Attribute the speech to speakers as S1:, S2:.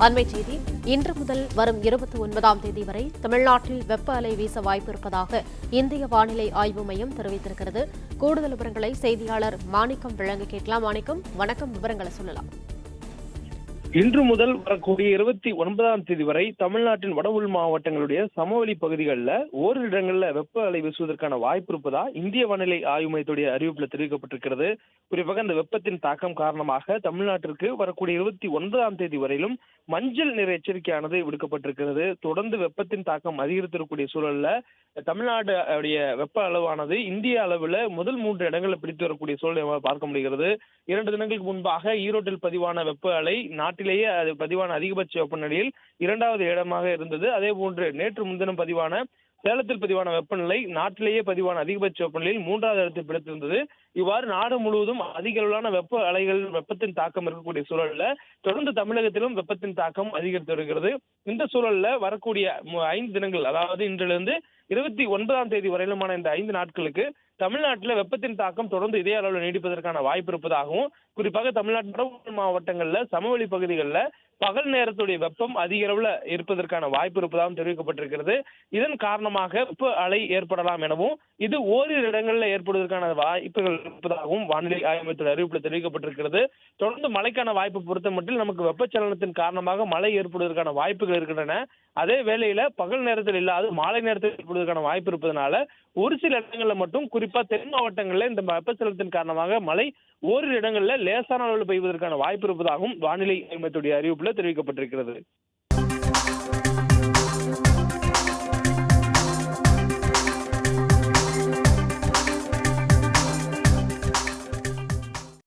S1: அண்மைச் செய்தி. இன்று முதல் வரும் 29ஆம் தேதி வரை தமிழ்நாட்டில் வெப்ப அலை வீச வாய்ப்பு இருப்பதாக இந்திய வானிலை ஆய்வு மையம் தெரிவித்திருக்கிறது. கூடுதல் விவரங்களை செய்தியாளர் மாணிக்கம் வழங்க கேட்கலாம். மாணிக்கம், வணக்கம். விவரங்களை சொல்லலாம்.
S2: இன்று முதல் வரக்கூடிய 29ஆம் தேதி வரை தமிழ்நாட்டின் வட உள் மாவட்டங்களுடைய சமவெளி பகுதிகளில் ஓரிரு இடங்களில் வெப்ப அலை வீசுவதற்கான வாய்ப்பு இருப்பதா இந்திய வானிலை ஆய்வு மையத்துடைய அறிவிப்பில் தெரிவிக்கப்பட்டிருக்கிறது. குறிப்பாக இந்த வெப்பத்தின் தாக்கம் காரணமாக தமிழ்நாட்டிற்கு வரக்கூடிய 29ஆம் தேதி வரையிலும் மஞ்சள் நிற எச்சரிக்கையானது விடுக்கப்பட்டிருக்கிறது. தொடர்ந்து வெப்பத்தின் தாக்கம் அதிகரித்திருக்கக்கூடிய சூழல்ல தமிழ்நாடு வெப்ப அளவானது இந்திய அளவில் முதல் 3 இடங்களில் பிடித்து வரக்கூடிய சூழலை பார்க்க முடிகிறது. 2 தினங்களுக்கு முன்பாக ஈரோட்டில் பதிவான வெப்ப அலை நாட்டிலேயே அது பதிவான அதிகபட்ச வெப்பநிலையில் 2வது இடமாக இருந்தது. அதே போன்று நேற்று முன்தினம் பதிவான சேலத்தில் பதிவான வெப்பநிலை நாட்டிலேயே பதிவான அதிகபட்ச வெப்பநிலையில் 3வது இடத்தில் பிடித்திருந்தது. இவ்வாறு நாடு முழுவதும் அதிக அளவிலான வெப்ப அலைகள், வெப்பத்தின் தாக்கம் இருக்கக்கூடிய சூழல்ல தொடர்ந்து தமிழகத்திலும் வெப்பத்தின் தாக்கம் அதிகரித்து வருகிறது. இந்த சூழல்ல வரக்கூடிய 5 தினங்கள், அதாவது இன்றிலிருந்து 29ஆம் தேதி வரையிலுமான இந்த 5 நாட்களுக்கு தமிழ்நாட்டில் வெப்பத்தின் தாக்கம் தொடர்ந்து இதே அளவில் நீடிப்பதற்கான வாய்ப்பு இருப்பதாகவும், குறிப்பாக தமிழ்நாட்டு மாவட்டங்கள்ல சமவெளி பகுதிகளில் பகல் நேரத்துடைய வெப்பம் அதிக அளவில் இருப்பதற்கான வாய்ப்பு இருப்பதாகவும் தெரிவிக்கப்பட்டிருக்கிறது. இதன் காரணமாக வெப்ப அலை ஏற்படலாம் எனவும், இது ஓரிரு இடங்களில் ஏற்படுவதற்கான வாய்ப்புகள் இருப்பதாகவும் வானிலை ஆய்வு மையத்தின் அறிவிப்பில் தெரிவிக்கப்பட்டிருக்கிறது. தொடர்ந்து மழைக்கான வாய்ப்பு பொறுத்த மட்டும் நமக்கு வெப்பச்சலனத்தின் காரணமாக மழை ஏற்படுவதற்கான வாய்ப்புகள் இருக்கின்றன. அதே வேளையில பகல் நேரத்தில் இல்லாத மாலை நேரத்தில் ஏற்படுவதற்கான வாய்ப்பு இருப்பதனால ஒரு சில இடங்களில் மட்டும், குறிப்பா தென் மாவட்டங்களில் இந்த வெப்பச்சலனத்தின் காரணமாக மழை ஓரிரு இடங்களில் லேசான அளவில் பெய்வதற்கான வாய்ப்பு இருப்பதாகவும் வானிலை மையத்துடைய அறிவிப்புல தெரிவிக்கப்பட்டிருக்கிறது.